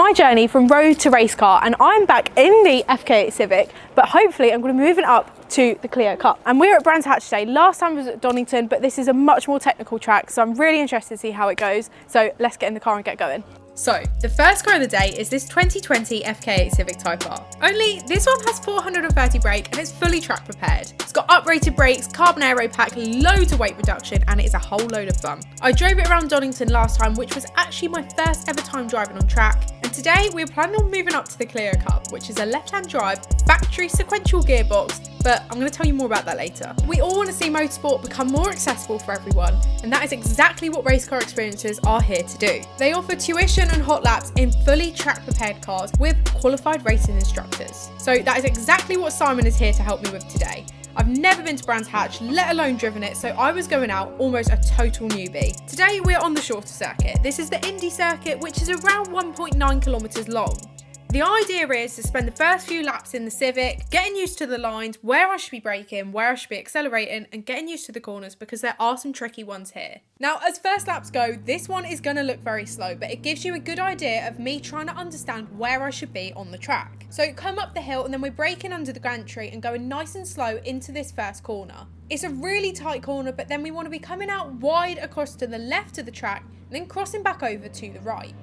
my journey from road to race car, and I'm back in the FK8 Civic, but hopefully I'm going to be moving up to the Clio Cup. And we're at Brands Hatch today. Last time was at Donington, but this is a much more technical track, so I'm really interested to see how it goes. So let's get in the car and get going. So, the first car of the day is this 2020 FK8 Civic Type R. Only this one has 430 brake and it's fully track prepared. It's got uprated brakes, carbon aero pack, loads of weight reduction, and it is a whole load of fun. I drove it around Donington last time, which was actually my first ever time driving on track. And today we're planning on moving up to the Clio Cup, which is a left-hand drive, factory sequential gearbox, but I'm going to tell you more about that later. We all want to see motorsport become more accessible for everyone, and that is exactly what race car experiences are here to do. They offer tuition and hot laps in fully track prepared cars with qualified racing instructors. So that is exactly what Simon is here to help me with today. I've never been to Brands Hatch, let alone driven it, so I was going out almost a total newbie. Today we're on the shorter circuit. This is the Indy circuit, which is around 1.9 kilometers long. The idea is to spend the first few laps in the Civic, getting used to the lines, where I should be braking, where I should be accelerating, and getting used to the corners because there are some tricky ones here. Now, as first laps go, this one is going to look very slow, but it gives you a good idea of me trying to understand where I should be on the track. So come up the hill and then we're braking under the gantry and going nice and slow into this first corner. It's a really tight corner, but then we want to be coming out wide across to the left of the track and then crossing back over to the right.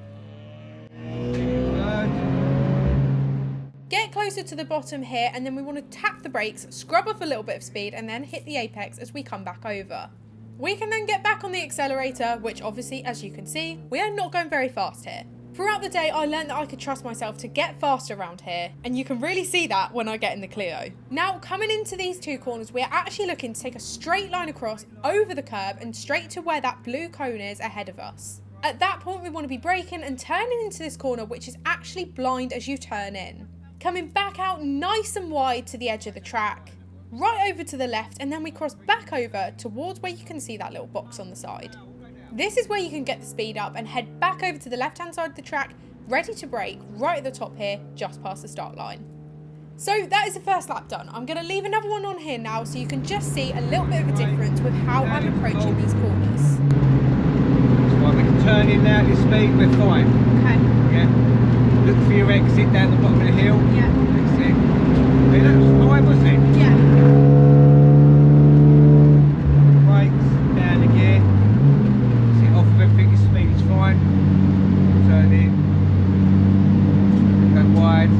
Get closer to the bottom here and then we want to tap the brakes, scrub off a little bit of speed and then hit the apex as we come back over. We can then get back on the accelerator, which obviously, as you can see, we are not going very fast here. Throughout the day, I learned that I could trust myself to get faster around here, and you can really see that when I get in the Clio. Now, coming into these two corners, we're actually looking to take a straight line across over the curb and straight to where that blue cone is ahead of us. At that point, we want to be braking and turning into this corner, which is actually blind as you turn in. Coming back out nice and wide to the edge of the track, right over to the left, and then we cross back over towards where you can see that little box on the side. This is where you can get the speed up and head back over to the left hand side of the track, ready to brake right at the top here, just past the start line. So that is the first lap done. I'm going to leave another one on here now so you can just see a little bit of a difference with how I'm approaching these corners. That's right, we can turn in now at this speed, we're fine. Okay. Yeah. Look for your exit down the bottom of the hill. Yeah. Exit. Yeah, that was fine, wasn't it? Yeah. Brakes, down the gear. Sit off of everything, your speed is fine. Turn in. Go wide.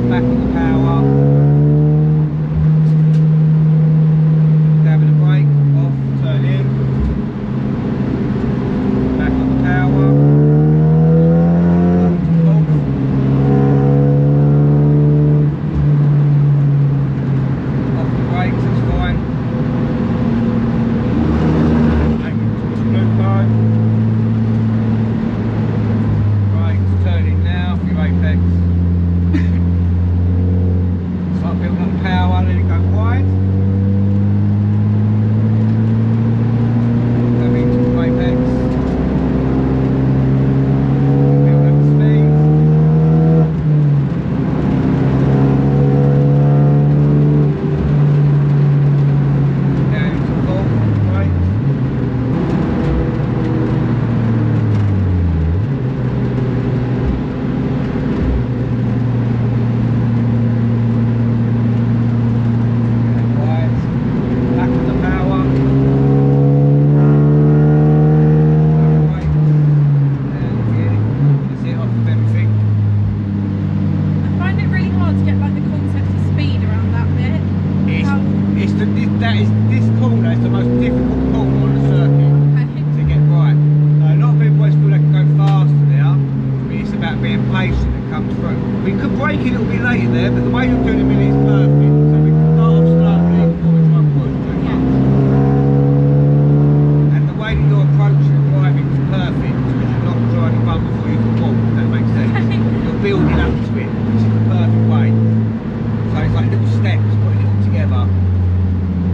Back on the power. Down with the brake, off, turn in. Back on the power. This corner is the most difficult corner on the circuit to get right. So a lot of people always feel they can go faster there, but it's about being patient that comes through. We could brake a little bit later there, but the way you're doing it is perfect. So we can start off slowly before we try and push too much. And the way that you're approaching driving is perfect because you're not trying to run before you can walk, if that makes sense. You're building up to it, which is the perfect way. So it's like little steps, putting it all together.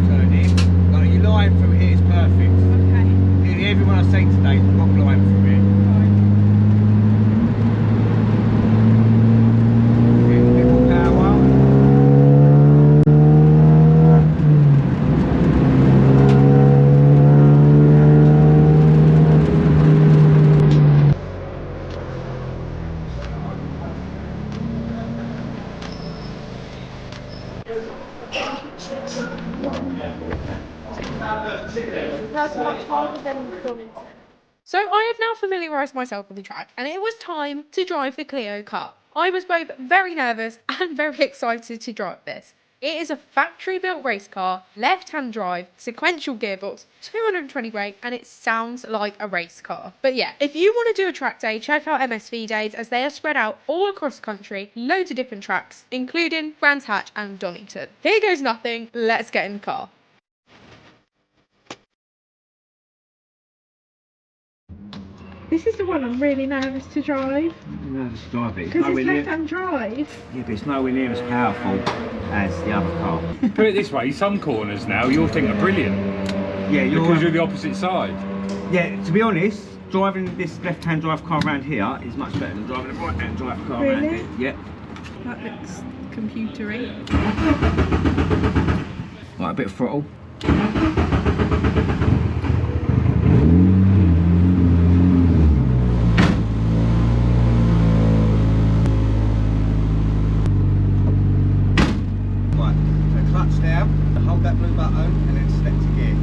Turn in. Like your line through here is perfect. Okay. Nearly everyone I've seen today has got line through here. That's much harder than Donington. So I have now familiarised myself with the track, and it was time to drive the Clio Cup. I was both very nervous and very excited to drive this. It is a factory-built race car, left-hand drive, sequential gearbox, 220 brake, and it sounds like a race car. But yeah, if you want to do a track day, check out MSV days, as they are spread out all across the country, loads of different tracks, including Brands Hatch and Donington. Here goes nothing, let's get in the car. This is the one I'm really nervous to drive. Nervous to drive it. Because it's left-hand drive. Yeah, but it's nowhere near as powerful as the other car. Put it this way, some corners now you'll think are brilliant. Yeah, because you're the opposite side. Yeah, to be honest, driving this left-hand drive car around here is much better than driving a right-hand drive car around Really? here. Yep. That looks computery. Right, a bit of throttle. Hold that blue button and then select a gear.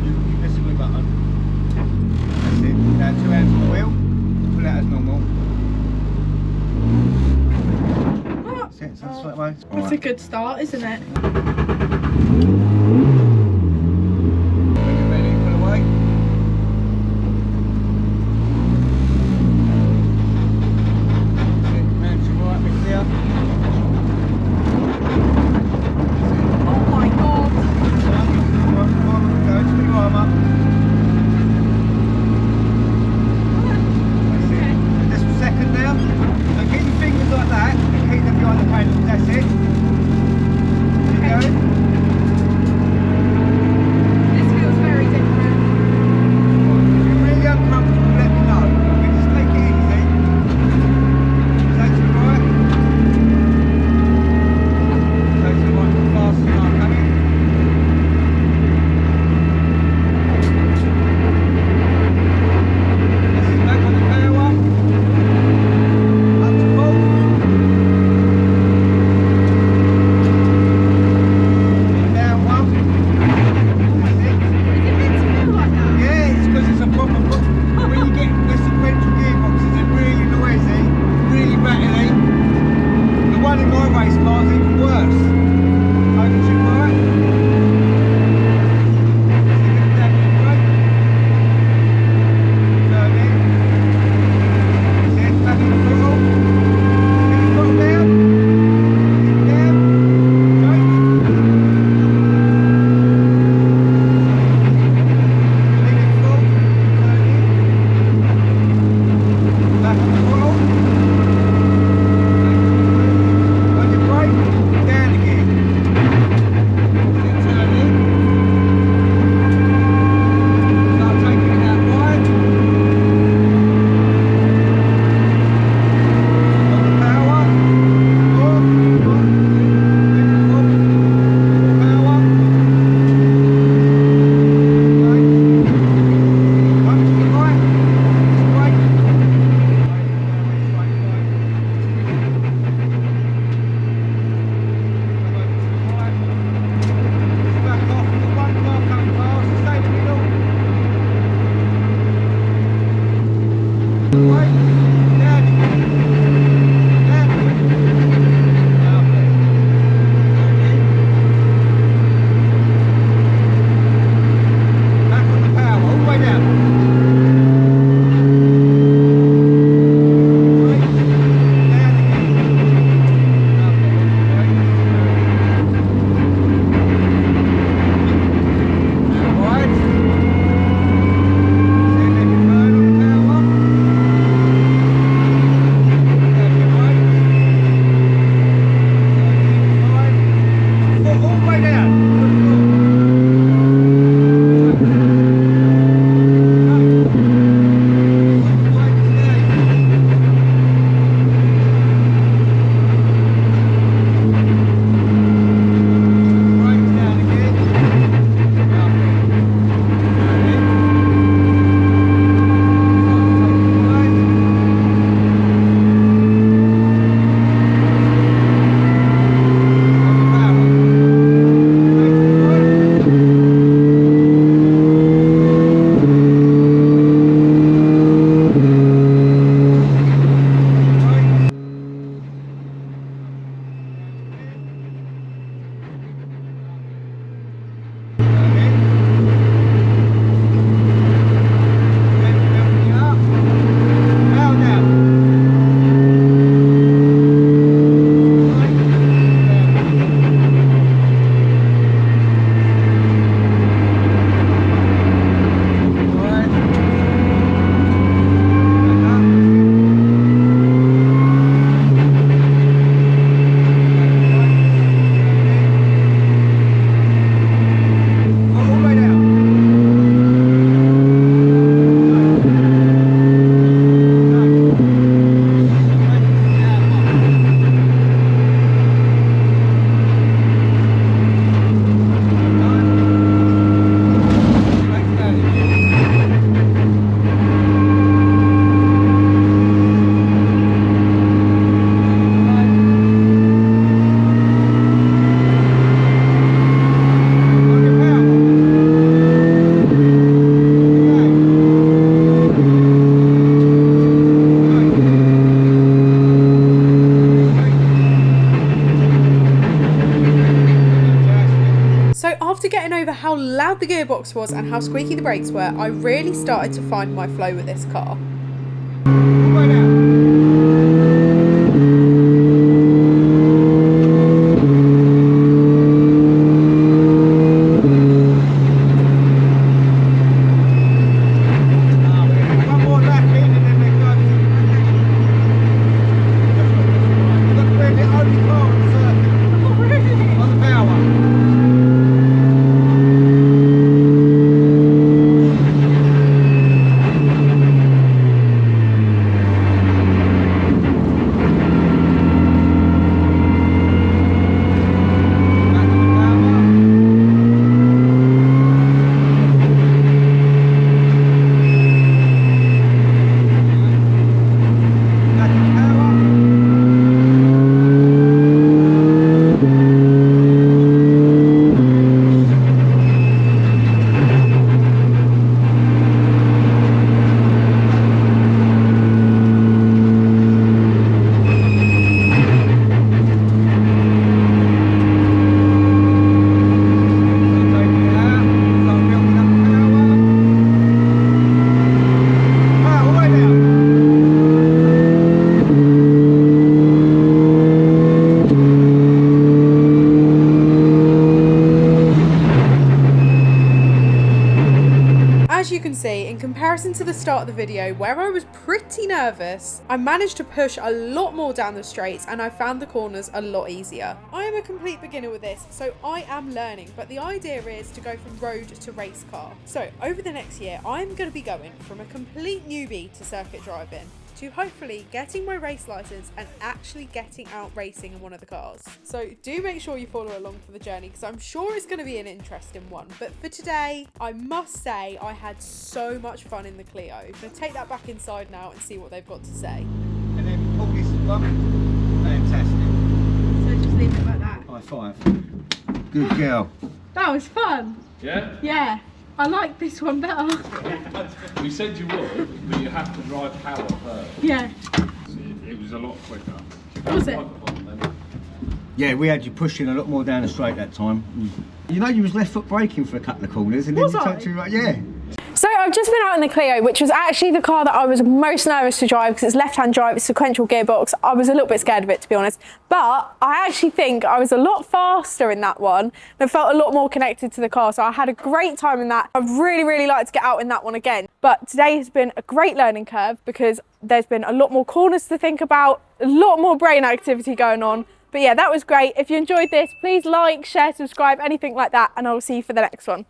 You press the blue button. That's it. Now 2 hands on the wheel. Pull out as normal. That's it. That's that way. That's a good start, isn't it? When you're ready, pull away. That's it. Round to right, bit clear. loud the gearbox was and how squeaky the brakes were, I really started to find my flow with this car. Right out. As you can see, in comparison to the start of the video where I was pretty nervous, I managed to push a lot more down the straights and I found the corners a lot easier. I am a complete beginner with this, so I am learning, but the idea is to go from road to race car. So over the next year, I'm going to be going from a complete newbie to circuit driving, to hopefully getting my race license and actually getting out racing in one of the cars. So do make sure you follow along for the journey because I'm sure it's going to be an interesting one. But for today, I must say I had so much fun in the Clio. I'm going to take that back inside now and see what they've got to say. And then pull this one. Fantastic. So just leave it like that. High five. Good girl. That was fun. Yeah? Yeah. I like this one better. We said you would, but you have to drive power first. Yeah. It was a lot quicker. Was it? Yeah, we had you pushing a lot more down the straight that time. You know you was left foot braking for a couple of corners and then Was you I? took to right, yeah. So I've just been out in the Clio, which was actually the car that I was most nervous to drive because it's left-hand drive, it's sequential gearbox. I was a little bit scared of it, to be honest. But I actually think I was a lot faster in that one and felt a lot more connected to the car. So I had a great time in that. I'd really, really like to get out in that one again. But today has been a great learning curve because there's been a lot more corners to think about, a lot more brain activity going on. But yeah, that was great. If you enjoyed this, please like, share, subscribe, anything like that, and I'll see you for the next one.